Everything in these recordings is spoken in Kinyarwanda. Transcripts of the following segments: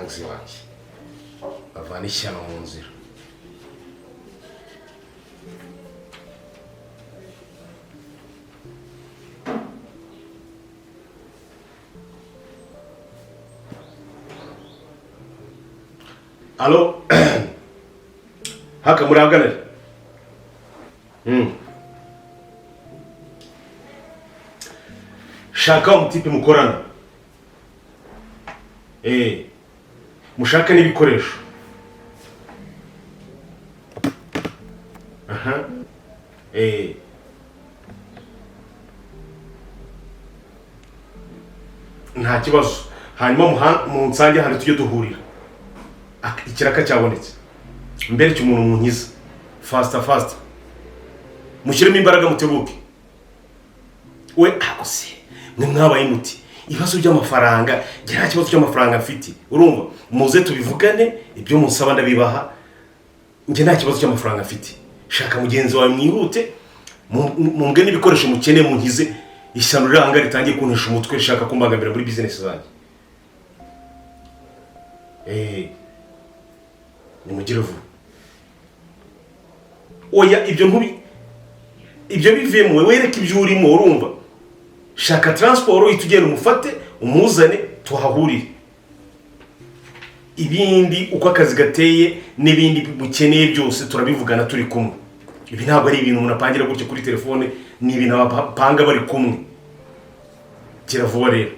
umukunzi wanjye bavana ishyano mu nzira. Alo haka muraganira shaka umutipe mukorana mushaka n'ibikoresho nta kibazo hanyuma mu nsange hari tujye duhurira ikiraka cyabonetse mbere cy'umuntu munkiza fast mushyiremo imbaraga mutebuke we akose mwe mwabaye muti ibibazo by'amafaranga nta kibazo cy'amafaranga mfite urumva muze tubivugane ibyo musaba ndabibaha nge nta kibazo cy'amafaranga mfite shaka mugenzi wawe mwihute mumbwe n'ibikoresho mukeneye munkize ishyano riranga ritangiye kuntesha umutwe rishaka kumbangamira muri business zanjye nimugire vuba oya ibyo bivemo wereke ibyo urimo urumva shaka transport itugenda umufate umuzane tuhahurire ibindi uko akazi gateye n'ibindi mukeneye byose turabivugana turi kumwe ibi ntabwo ari ibintu umuntu apangira gutyo kuri telefone ni ibintu abapanga bari kumwe gira vuba rero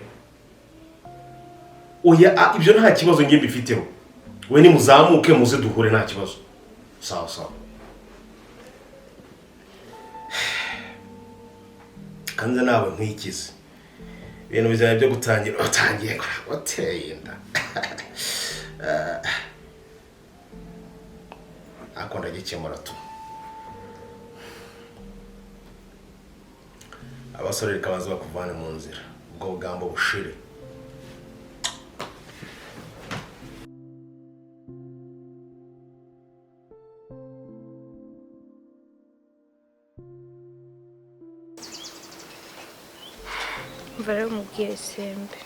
oya ibyo nta kibazo ngiye mbifiteho we ni muzamuke muze duhure nta kibazo sawa kanze nawe nkwikize ibintu bizaba byo gutangira utangiye wateye inda akunda gikemura tu abasore rikabaza bakuvana mu nzira ubwo bugambo bushire Vare umubwire sembe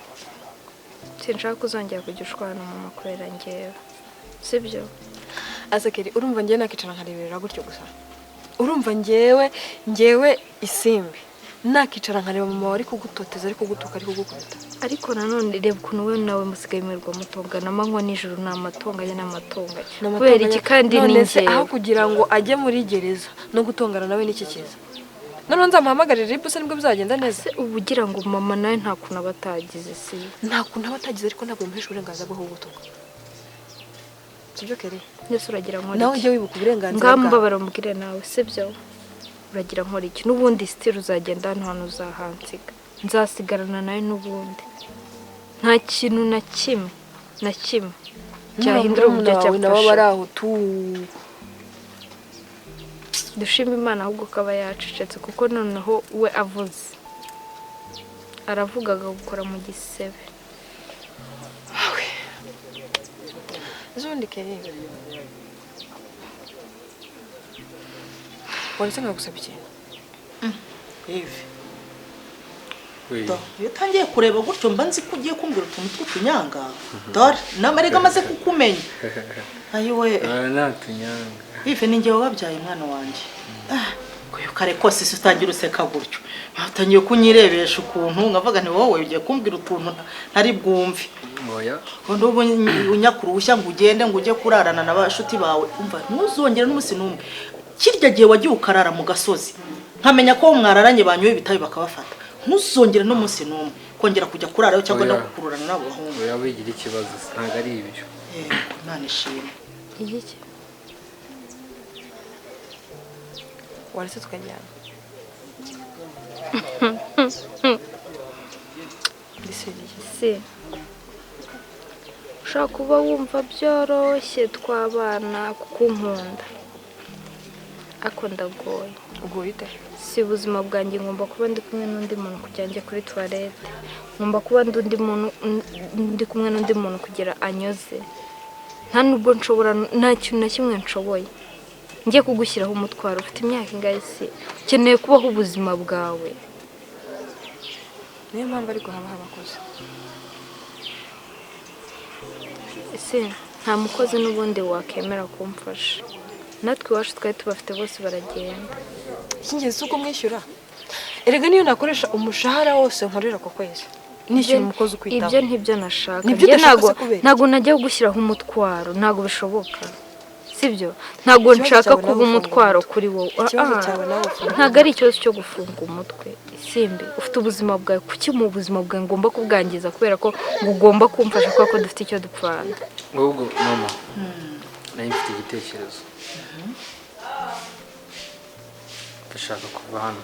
sinshaka kuzongera kugishwana mama kubera ngewe sibyo Azakeri urumva ngiye nakicara nkareberera gutyo gusa urumva ngewe isimbi nakicara nkareba mama wari kugutoteza ari kugutuka ari kugukubita ariko nanone reba ukuntu we nawe musigaye mwerwa mutongana amanywa nijoro n'amatonganya n'amatonganya kubera iki kandi ni ngewe aho kugira ngo ajye muri gereza no gutongana nawe n'iki kiza none nzamuhamagarira ibuse nibwo bizagenda neza ubugira ngo mama nawe nta kuntu abatagize si nta kuntu abatagize ariko ntabwo muhesha uburenganzira bwo gutuka sibyo kere nese uragira nkora nawe ujye wibuka uburenganzira ngamba baramubwire nawe sibyo uragira nkora iki n'ubundi still uzagenda hano uzahansiga nzasigarana nawe n'ubundi nta kintu na kimwe cyahindura uburyo cyafashe nabo baraho tu dushima Imana ahubwo kaba yacecetse kuko noneho we avuze aravugaga gukora mu gisebe zundi kere Polisi ngagusaba iki Eve iyo utangiye kureba gutyo mba nzi ko ugiye kumbwira utuntu tw'utunyanga dore n'amarega amaze kukumenya ayiwe natunyanga Eve ni njyewe wabyaye mwana wanjye kuyo kare kose se utangira useka gutyo utangiye kunyirebesha ukuntu ngavuga ni wowe ugiye kumbwira utuntu ntari bwumve oya kondo unyakurushya ngo ugende ngo ujye kurarana n'abashuti bawe umva ntuzongere n'umunsi numwe kirya gihe wagiye ukarara mu gasozi nkamenya ko mwararanye banyoye bitabi bakabafata ntuzongere n'umunsi numwe kongera kujya kurarayo cyangwa no gukururana nabo bahungu oya wigira ikibazo ntago ari ibyo Imana ishimwe iki waretse tukajyana si ushobora kuba wumva byoroshye twabana kuko unkunda ako ndagoye ugoye ute si ubuzima bwanjye ngomba kuba ndi kumwe n'undi muntu kugira njye kuri toilette ngomba kuba ndi kumwe n'undi muntu kugira anyoze nta nubwo nshobora nta kintu na kimwe nshoboye ngiye kugushyiraho umutwaro ufite imyaka ingahe se ukeneye kubaho ubuzima bwawe niyo mpamvu ariko haba habakoze ese nta mukozi n'ubundi wakemera kumfasha natwe iwacu twari tubafite bose baragenda icy'ingenzi uko mwishyura erega niyo nakoresha umushahara wose nkorera ku kwezi nishyura umukozi ukwitaho ibyo ntibyo nashaka Nibyo udashaka se kubera? ntabwo najya gushyiraho umutwaro ntabwo bishoboka sibyo ntabwo nshaka kuba umutwaro kuri wowe Ikibazo cyawe nawe ufunga ntabwo ari ikibazo cyo gufunga umutwe Simbi ufite ubuzima bwawe kuki mu buzima bwawe ngomba kubwangiza kubera ko ngo ugomba kumfasha kubera ko dufite icyo dupfana ahubwo mama nayo mfite igitekerezo ndashaka kuva hano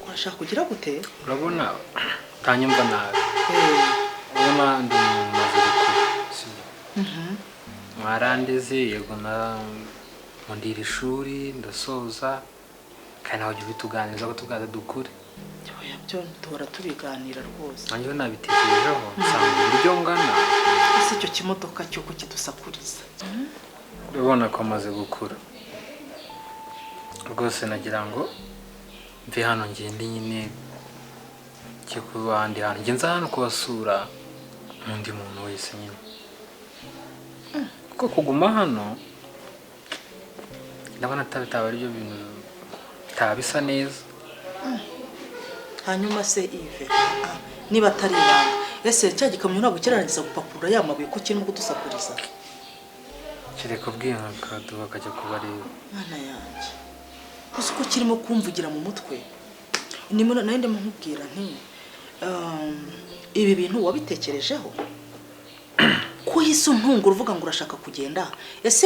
urashaka kugira gute urabona utanyumva nabi urabona ndi umuntu umaze gukura sibyo mwarandeze yego ndira ishuri ndasoza kandi nawe ujya ubituganiriza ko tugaza dukure byo duhora tubiganira rwose nanjye nabitekerejeho nsanga uburyo ngana ese icyo kimodoka cy'uko kidusakuriza urabona ko amaze gukura rwose nagira ngo mve hano ngende nyine cyo kuba ahandi hantu njye nza hano kubasura n'undi muntu wese nyine kuko kuguma hano ndabona atabitaba aribyo bintu bitabisa neza hanyuma se Yves niba atari ibanga ese cya gikamyo ntabwo kirarangiza gupapura ya mabuye ko kirimo kudusakuriza kereka ubwira kaduha akajya kubareba mwana yanjye gusa uko kirimo kumvugira mu mutwe nayo ndimo nkubwira nti ibi bintu wabitekerejeho ko hise untungura uvuga ngo urashaka kugenda ese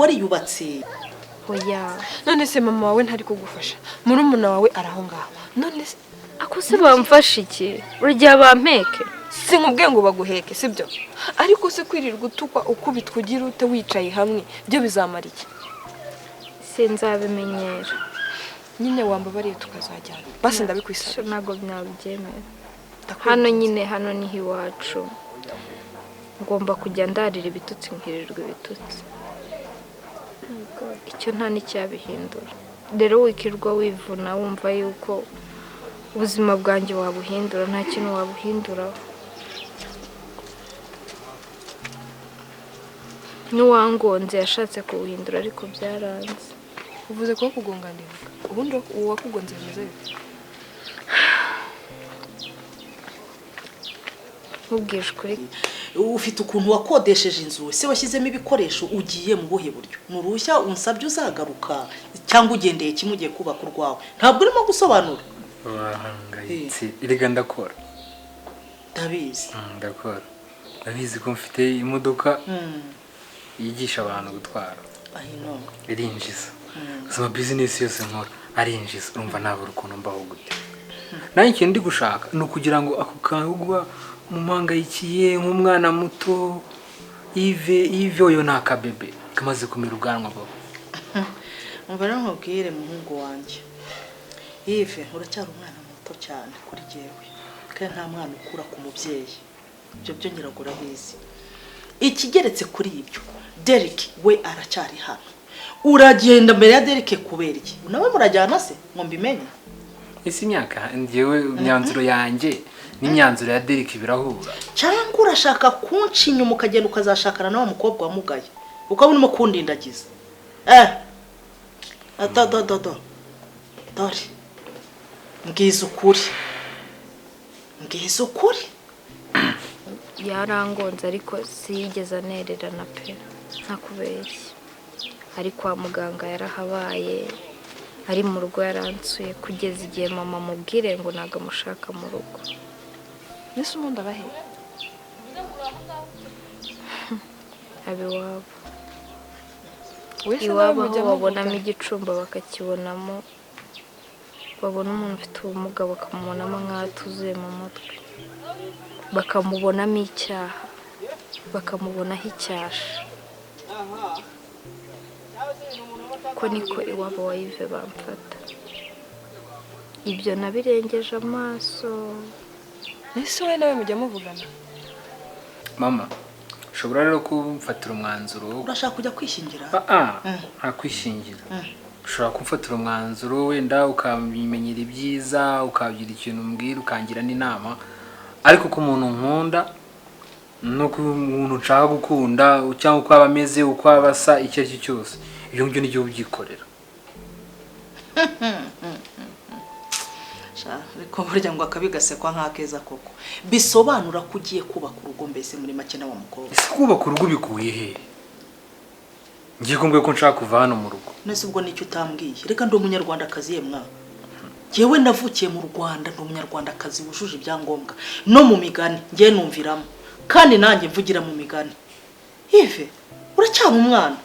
wariyubatse oya none se mama wawe ntari kugufasha murumuna wawe araho ngaho none se ako se bamfasha iki urya bampeke sinkubwiye ngo baguheke sibyo ariko se kwirirwa utukwa ukubitwa ugira ute wicaye hamwe byo bizamara iki sinzabimenyera nyine wambabariye tukazajyana basi ndabikwisaba ntabwo nabyemera hano nyine hano niho iwacu ngomba kujya ndarira ibitutsi nkirirwa ibitutsi icyo nta n'icyabihindura rero wikirwa wivuna wumva yuko ubuzima bwanjye wabuhindura nta kintu wabuhinduraho n'uwangonze yashatse kuwuhindura ariko byaranze uvuze ko kugonganira ubundi uwakugonze bimeze bite nkubwije ukuri ufite ukuntu wakodesheje inzu se washyizemo ibikoresho ugiye mu buhe buryo nurushya unsabye uzagaruka cyangwa ugendeye kimwe ugiye kubaka urwawe ntabwo urimo gusobanura urahangayitse erega ndakora ndakora ndabizi ko mfite imodoka yigisha abantu gutwara irinjiza ubuzima bizinesi yose nkora arinjiza urumva ntabura ukuntu mbaho gute nanjye ikintu ndi gushaka ni ukugira ngo ako kagwa umuhangayikiye nk'umwana muto Yves oyo ni akabebe kamaze kumira ubwanwa bwawe umva rero nkubwire muhungu wanjye Yves uracyari umwana muto cyane kuri jyewe kandi nta mwana ukura ku mubyeyi ibyo byo nyirago urabizi ikigeretse kuri ibyo Derek we aracyari hano uragenda mbere ya Derek kubera iki nawe murajyana se ngo mbimenye isi imyaka njyewe imyanzuro yanjye n'imyanzuro ya Derek birahura cyangwa urashaka kunca inyuma ukagenda ukazashakana nawe mukobwa wamugaye ukaba urimo kundindagiza dore mbwiza ukuri yarangonze ariko siyigeze anererana pe ntakubeshye ari kwa muganga yarahabaye ari mu rugo yaransuye kugeza igihe mama amubwire ngo ntabwo amushaka mu rugo mbese ubundi abahe abiwabo iwabo aho babonamo igicumba bakakibonamo babona umuntu ufite ubumuga bakamubonamo nk'aho atuzuye mu mutwe bakamubonamo icyaha bakamubonaho icyasha ko niko iwabo wa Yves bamfata ibyo nabirengeje amaso ese wowe nawe mujya muvugana mama ushobora rero kumfatira umwanzuro urashaka kujya kwishingira nta kwishingira ushobora kumfatira umwanzuro wenda ukamenyera ibyiza ukabyira ikintu umbwira ukangira n'inama ariko ko umuntu nkunda no ku umuntu ushaka gukunda cyangwa uko aba ameze uko aba asa icyo ari cyo cyose ibyo ngibyo n'igihe ubyikorera. Ariko burya ngo akabi gasekwa nk'akeza koko bisobanura ko ugiye kubaka urugo mbese muri make na wa mukobwa. Ese kubaka urugo bikuye he? Ngiye kumbwiye ko nshaka kuva hano mu rugo. Nese ubwo nicyo utambwiye. Reka ndi umunyarwandakazi yemwa. Jewe navukiye mu Rwanda ndi umunyarwandakazi wujuje ibyangombwa no mu migani ngiye numviramo kandi nanjye mvugira mu migani. Ive uracyaba umwana.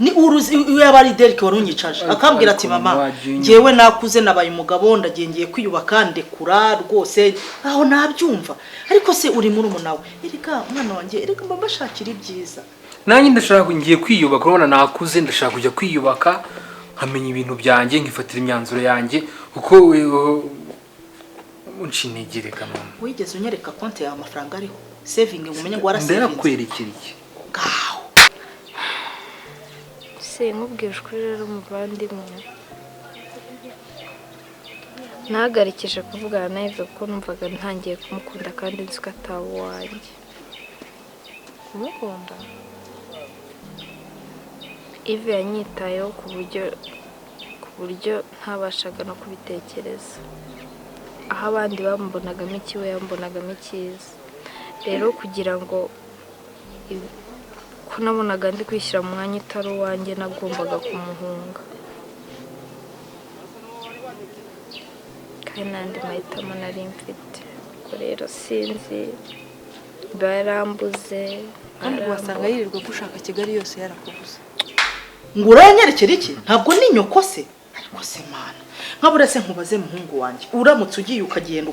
Ni uruzi yabari Derek warunyicaje akambwira ati mama ngewe nakuze nabaye umugabo ndagiye kwiyubaka ndekura rwose aho nabyumva ariko se uri muri umunawe erika mwana wanjye erika mba bashakira ibyiza nanjye ndashaka ngiye kwiyubaka urabona nakuze ndashaka kujya kwiyubaka nkamenya ibintu byanjye nkifatira imyanzuro yanjye uko unshinegereka mama wigeze unyereka konti yawe amafaranga ariho saving umenye ngo wara saving ndakwerekera iki gaho nkubwije ukuri rero umuvandimwe nahagarikije kuvugana na Yves kuko numvaga ntangiye kumukunda kandi nzi ko ataba uwanjye. Kumukunda Yves yanyitayeho ku buryo ntabashaga no kubitekereza aho abandi bambonagamo ikiwe yambonagamo icyiza rero kugira ngo ko nabonaga ndi kwishyira mu mwanya utari uwanjye nagombaga kumuhunga kandi n'andi mahitamo nari mfite ubwo rero sinzi barambuze kandi wasanga yirirwa gushaka Kigali yose yarakubuze ngo uranyerekera iki ntabwo ni nyoko se ariko se mana nkabura se nkubaze muhungu wanjye uramutse ugiye ukagenda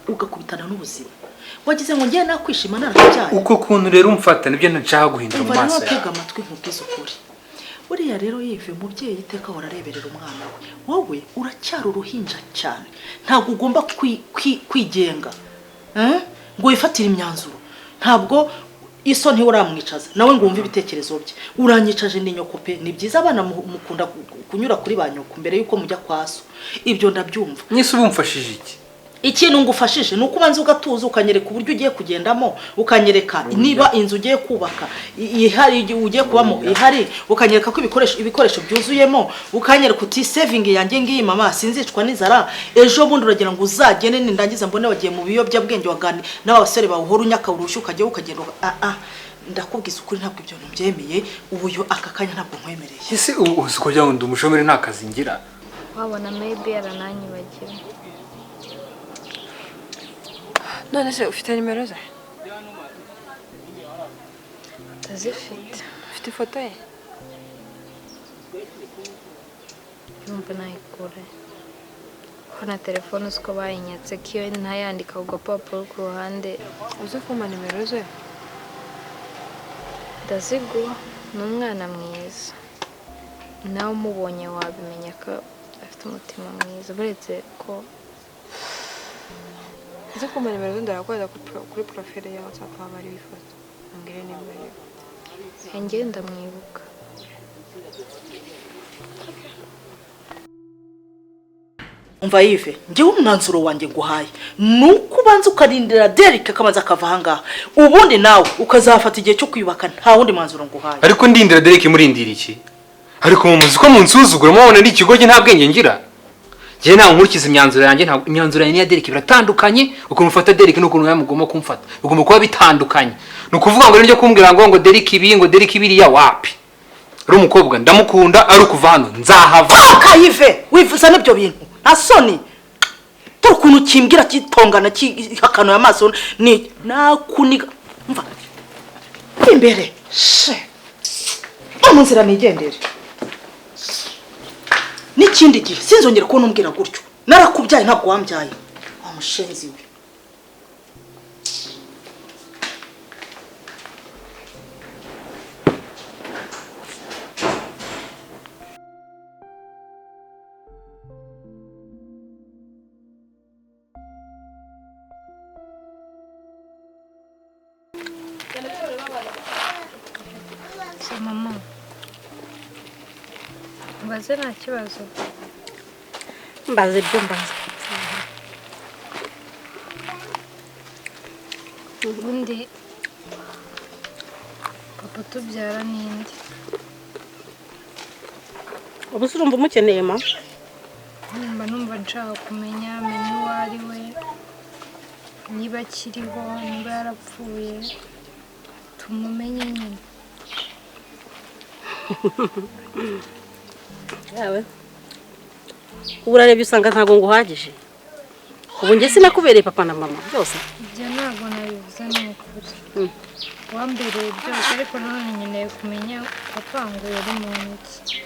ugakubitana n'ubuzima wagize ngo ngiye nakwishima narakujyanye uko kuntu rero umfata nibyo nshaka guhindura mu maso yawe amatwi nkubwiza ukuri buriya rero Yves mubyeyi iteka warareberera umwana we wowe uracyari uruhinja cyane ntabwo ugomba kwigenga ngo wifatire imyanzuro ntabwo iso ntiuramwicaza nawe ngo wumve ibitekerezo bye uranyicaje ni nyoko pe ni byiza abana mukunda kunyura kuri ba nyoko mbere yuko mujya kwaso ibyo ndabyumva nyise ubumfashije iki ikintu ngufashije nuko ubanza ugatuza ukanyereka uburyo ugiye kugendamo ukanyereka niba inzu ugiye kubaka ihari ugiye kubamo ihari ukanyereka ko ibikoresho byuzuyemo ukanyereka uti saving yanjye ngiyi mama sinzicwa n'inzara ejo bundi uragira ngo uzagene nindangiza mbone wagiye mu biyobyabwenge wagani n'abasore bawuhora unyaka urusha ukajya ukagenda ndakubwiza ukuri ntabwo ibyo ntubyemeye ubuyo aka kanya ntabwo nkwemereye ese uziko kugira ngo ndumushomere nta kazi ngira wabona maybe yarananyibagira. none se ufite nimero ze Ndazifite. ufite ifoto ye Yumva nayikure ko na telefone uko bayinyatse ko iyo ntayandika ku gapapuro ku ruhande uze kumpa nimero ze ndaziguha ni umwana mwiza nawe umubonye wabimenya ko afite umutima mwiza uretse ko uze kumpa nimero ze ndayakorera kuri profile ya WhatsApp haba hariho ifoto ambwire nimba ariyo njye ndamwibuka. umva Yves ngewe umwanzuro wanjye nguhaye nuko ubanza ukarindira Derek akabanza akava ahangaha ubundi nawe ukazafata igihe cyo kwiyubaka nta wundi mwanzuro nguhaye. ariko ndindira Derek murindira iki ariko muzi ko munsuzugura mubona ari ikigo nta bwenge ngira je nawe nkurikiza imyanzuro yanjye nta imyanzuro ya Derek biratandukanye uko mufata Derek n'ukuntu yamugoma kumfata ugomba kuba bitandukanye no kuvuga ngo rero kumbwira ngo Derek ibi ngo Derek ibiriya wapi ari umukobwa ndamukunda ari ukuvano nzahava Yves wivuza n'ibyo bintu asoni tukuntu kimbwira kitongana kihakano y'amaso ni nakuniga mva imbere she amunzira nigendere n'ikindi gihe sinzongera ko numbwira gutyo narakubyaye ntabwo wambyaye amushenzi we. Mama mbaze nta kibazo mbaze ibyo mbaze ubundi papa tubyara n'indi. ubu se urumva umukeneye ma Mba numva nshaka kumenya uwo ari we, niba akiriho, niba yarapfuye, tumumenye nyine. yawe ubu urarebye usanga ntabwo nguhagije. ubu njye sinakubereye papa na mama byose. Ibyo ntabwo nabivuze ni ukuri. Wambereye byose ariko nanone nkeneye kumenya papa ngo yari muntu ki.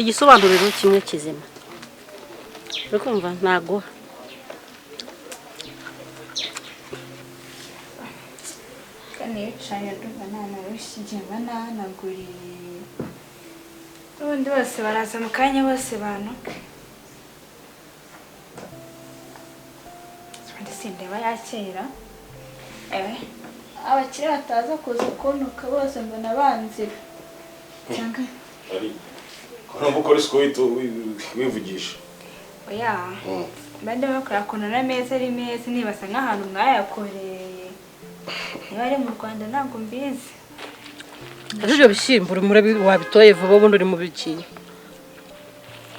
Igisobanuro kimwe kizima. uri kumva naguha. Nicaye ndumva nanarushyigiye nanaguriye. Ubundi bose baraza mu kanya bose banuka. Ubundi sindeba yakera. Abakire bataza kuza kunuka bose mbona banzira. Cyangwa Kono mukora isuku wivugisha. oya. Bande bakora kunana meza ari meza nibasa nk'ahantu mwayakoreye. Niba ari mu Rwanda ntabwo mbizi. Ibyo bishyimbo uri wabitoye vuba ubundi uri mu biki?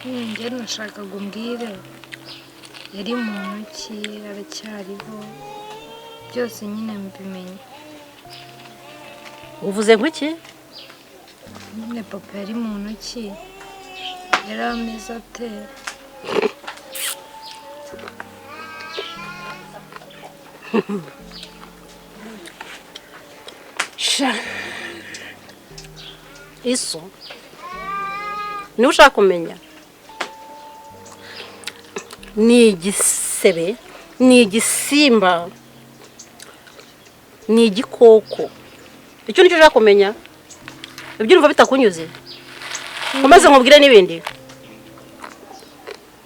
Njye nashakaga umbwire yari muntu ki, aracyariho, byose nyine mbimenye. Uvuze ngo iki? Nyine papa yari muntu ki, yari ameze ate? Sha iso ni ushaka kumenya ni igisebe, ni igisimba, ni igikoko. Icyo nicyo ushaka kumenya? Ibyo urumva bitakunyuze? Komeza nkubwire n'ibindi.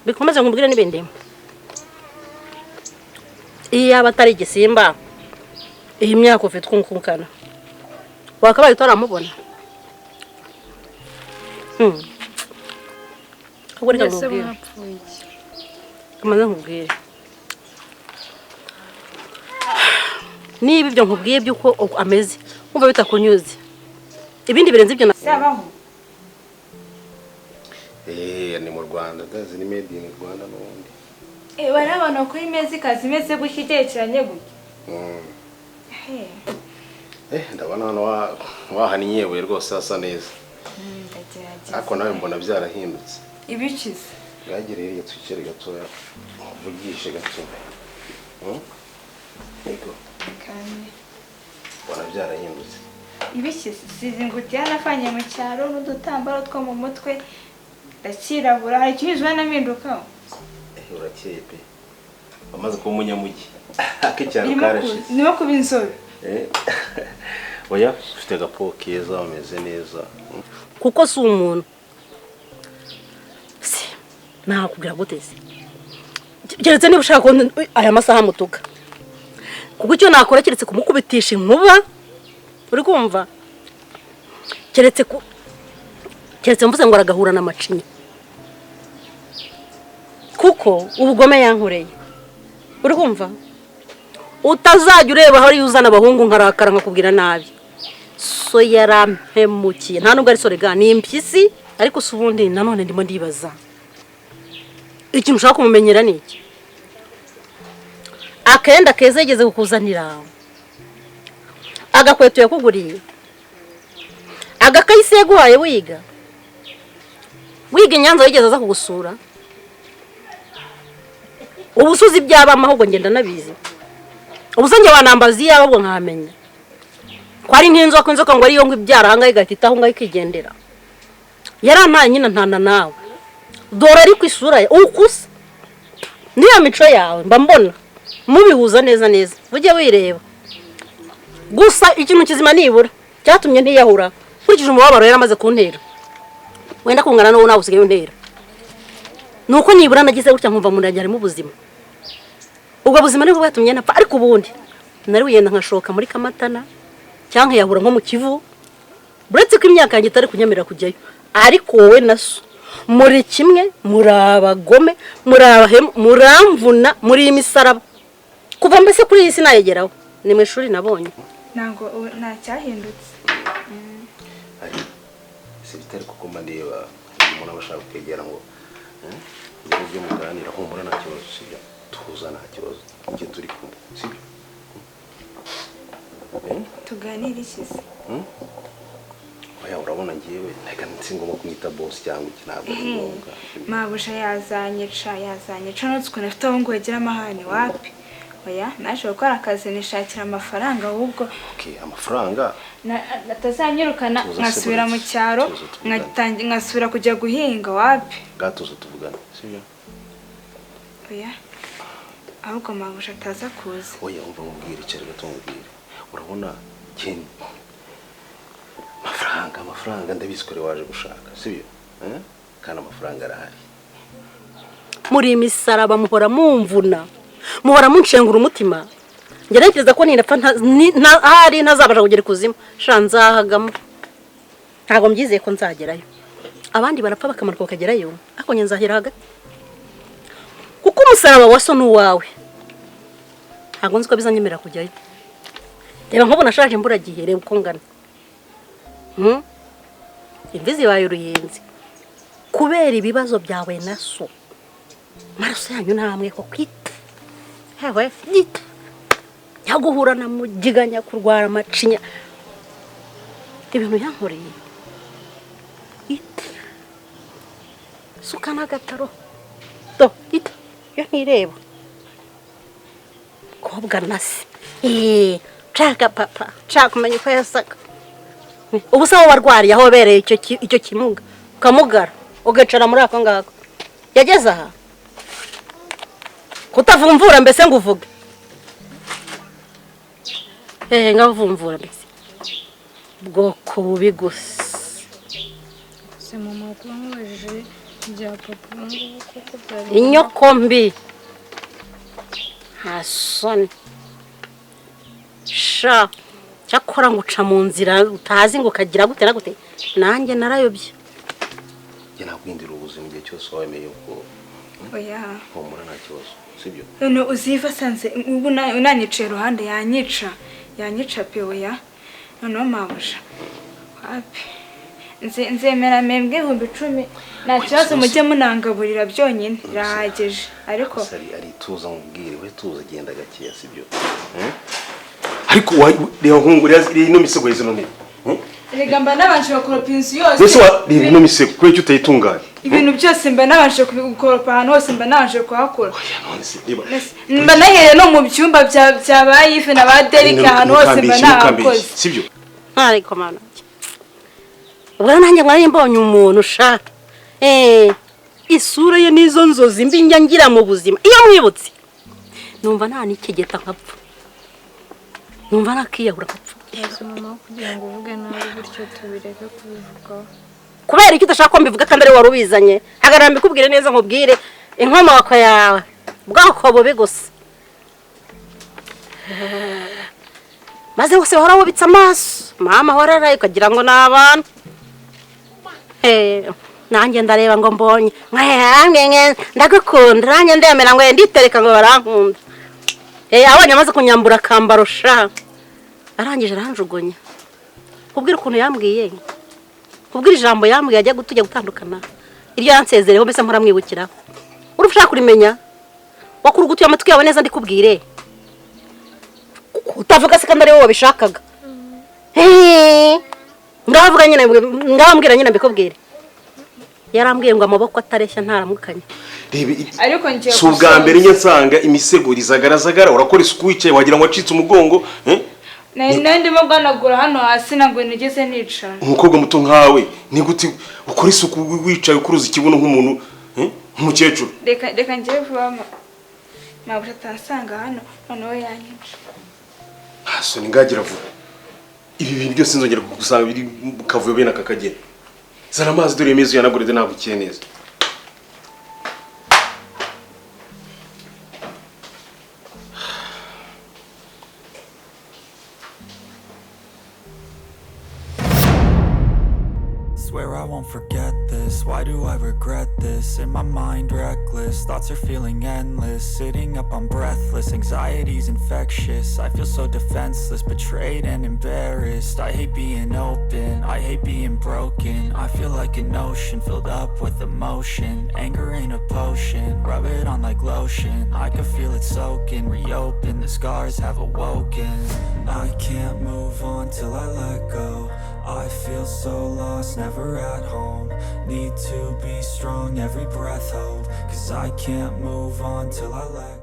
Bikomeza nkubwire n'ibindi. Iyo abatari igisimba, iyi myaka ufite kunkukana. Wakabaye utaramubona. Kaburi kamubwire. Kamaze nkubwire. Niba ibyo nkubwiye byuko ameze, umva bitakunyuze. Ibindi birenze ibyo Sabaho. Ni mu Rwanda, gazi ni made in Rwanda n'ubundi. Barabona ko imeze ikazi imeze gutya itekeranye gutya. Ndabona hano wahaniye we rwose asa neza. Ariko nawe mbona byarahindutse. Ibikize. Bwagereye twicere gatoya. Vugishe gato. Ego. Kandi Mbona byarahindutse. ibikize sizi ngutiya nafanye mu cyaro n'udutambaro two mu mutwe. Ndakirabura hari ikinyuzwa naminduka. Urakeye pe. Bamaze ko munyamugi. Akicyaro karashize. Nimo kuba inzobe. Oya, ufite gapo keza ameze neza. kuko si umuntu. Nakubwira gute se? Keretse niba ushaka aya masaha mutuka. Kuko icyo nakora keretse kumukubitisha inkuba. Uri kumva? Keretse mvuze ngo aragahura n'amacinya. Kuko ubugome yankoreye. Uri kumva? Utazajya ureba hari uzana abahungu nkarakara nkakubwira nabi. So yarampemukiye. Nta nubwo ari so rega ni impyisi ariko subundi nanone ndimo ndibaza. Ikintu ushaka kumumenyera ni iki? Akenda keza yigeze kukuzanira. Agakweto yakuguriye. Agakayise yaguhaye wiga. Wiga Nyanza yigeze aza kugusura. Ubusuzi by'abama ahubwo ngenda nabizi. Ubusenge wanambazi yabo nkamenya. Kwari nk'inzoka ngo ariyo ngo ibyara hanga igatitaho ngo ikigendera. Yarantaye nyina ntana nawe. Dora ari kwisura ye ukusa. Niya mico yawe mba mbona mubihuza neza neza. Ujye wireba. Gusa ikintu kizima nibura cyatumye ntiyahura. Kurikije umubabaro yaramaze kuntera. Wenda kungana no nawe usigaye untera. Nuko nibura nagize gutya nkumva mu ndajya mu buzima. Ubwo buzima nibwo bwatumye napfa ariko ubundi nari wiyenda nkashoka muri Kamatana cyangwa yahura nko mu Kivu. Buretse ko imyaka yanjye itari kunyamerera kujyayo. Ariko wowe naso muri kimwe murabagome muramvuna muri imisaraba. Kuva mbese kuri iyi sinayegeraho. ni mu ishuri nabonye. ntabwo nta cyahindutse. ari si bitari kuko mandeba umuntu abashaka kwegera ngo ibyo muganira humura nta kibazo sibyo tuza nta kibazo icyo turi kumwe sibyo tuganire ikize. oya urabona ngiyewe ntaga nsingoma kumwita boss cyangwa ikinabwo ngombwa mabusha yazanyica nutse ukuntu afite aho ngo yegera amahane wapi. oya naje gukora akazi nishakira amafaranga ahubwo amafaranga natazanyirukana nkasubira mu cyaro nkasubira kujya guhinga wapi. gatuza tuvugana sibyo oya ahubwo mabusha ataza kuza. oya umva mubwire icyo gato mubwire urabona kintu amafaranga ndabizikore waje gushaka sibyo kana amafaranga arahari. Muri imisaraba muhora mumvuna muhora munshengura umutima ngerekereza ko ninapfa hari ntazabasha kugera ikuzimu shanzahagamo ntago mbyizeye ko nzagerayo abandi barapfa bakamanuka bakagerayo ako nge nzahira hagati kuko umusaraba waso n'uwawe ntago nzi ko bizanyemerera kujyayo. Reba nkubona shaje mburagiye reba uko ngana imvizi wayo uruyenzi kubera ibibazo byawe na so maraso yanyu namwe ko kwita hewe yita yaguhura na mugiganya kurwara amacinya ibintu yankoreye ita suka n'agataro do ita yo ntireba kobwa nasi chaka papa chaka kumenya ko yasaga ubu sawo warwariye aho bereye icyo kimuga ukamugara ugacara muri ako ngako yageze aha kutavumvura mbese ngo uvuge ngavumvura mbese bwoko bubi gusa se mama kumubajije bya papa ngo kuko byari inyoko mbi hasoni sha cyakora nguca mu nzira utazi ngo kagira gute na gute nanjye narayobye je nakwindira ubuzima igihe cyose wemeye ko oya humura nta kibazo sibyo none uziva sanze ubu unanyice ruhande yanyica pe oya none mabusha wapi nzemera membwe 10,000 nta kibazo mujye munangaburira byonyine birahagije ariko ari tuza mubwire we tuza genda gakiya sibyo ariko reba nkungurira ino misego yizo none rega mba nabanje bakoropa inzu yose mbese reba ino misego kwe cyo utayitunganya ibintu byose mba nabanje kubikoropa ahantu hose mba nabanje kuhakora oya none se reba mba nahereye no mu byumba bya bayife na ba Derek ahantu hose mba nahakoze sibyo ariko mana ubwo nanjye mwari mbonye umuntu sha isura ye nizo nzozi mbi njya ngira mu buzima iyo mwibutse numva nta nikigeta nkapfa numva nakiyahura nkapfa mama kugira ngo uvuge nabi bityo tubireke kubivugaho kubera icyo udashaka ko mbivuga kandi ari wari ubizanye hagarara mbikubwire neza nkubwire inkomoko yawe bwako bubi gusa maze wose wahora wubitse amaso mama wararaye ukagira ngo ni abantu nanjye ndareba ngo mbonye ndagukunda nanjye ndemera ngo nditereka ngo barankunda abonye amaze kunyambura akambaro sha arangije aranjugunya kubwira ukuntu yambwiye kubwira ijambo yambwiye ajya tujya gutandukana iryo yansezereho mbese muramwibukiraho urushaka kurimenya wakuru gutuye amatwi yawe neza ndikubwire utavuga se kandi ari wowe wabishakaga ngavuga nyine ngambwira nyine mbikubwire yarambwiye ngo amaboko atareshya ntaramukanye ariko ngiye so bwa mbere nsanga imisego rizagaragara urakora isuku wicaye wagira ngo acitse umugongo ndimo bwanagura hano hasi ntabwo nigeze nicara umukobwa muto nkawe ni gute ukora isuku wicaye ukuruza ikibuno nk'umuntu nk'umukecuru reka ngiye vuba mabusha atasanga hano noneho yanyica so ni ngagira vuba ibi bintu byose nzongera kugusanga biri kavuyo bene aka kagera zana amazi dore yemezo yanaguride ntabwo ukiye neza Swear I won't forget this. this? Why do I regret this? In my mind reckless, thoughts are feeling endless. Sitting up, I'm breathless, anxiety's infectious. I feel so defenseless, betrayed and embarrassed. I hate being open, I hate being broken. I feel like an ocean filled up with emotion. Anger ain't a potion, rub it on like lotion. I can feel it soaking, reopen, the scars have awoken. I can't move on till I let go. I feel so lost, never at home. Need to be strong, every breath hold. Cause I can't move on till I let go.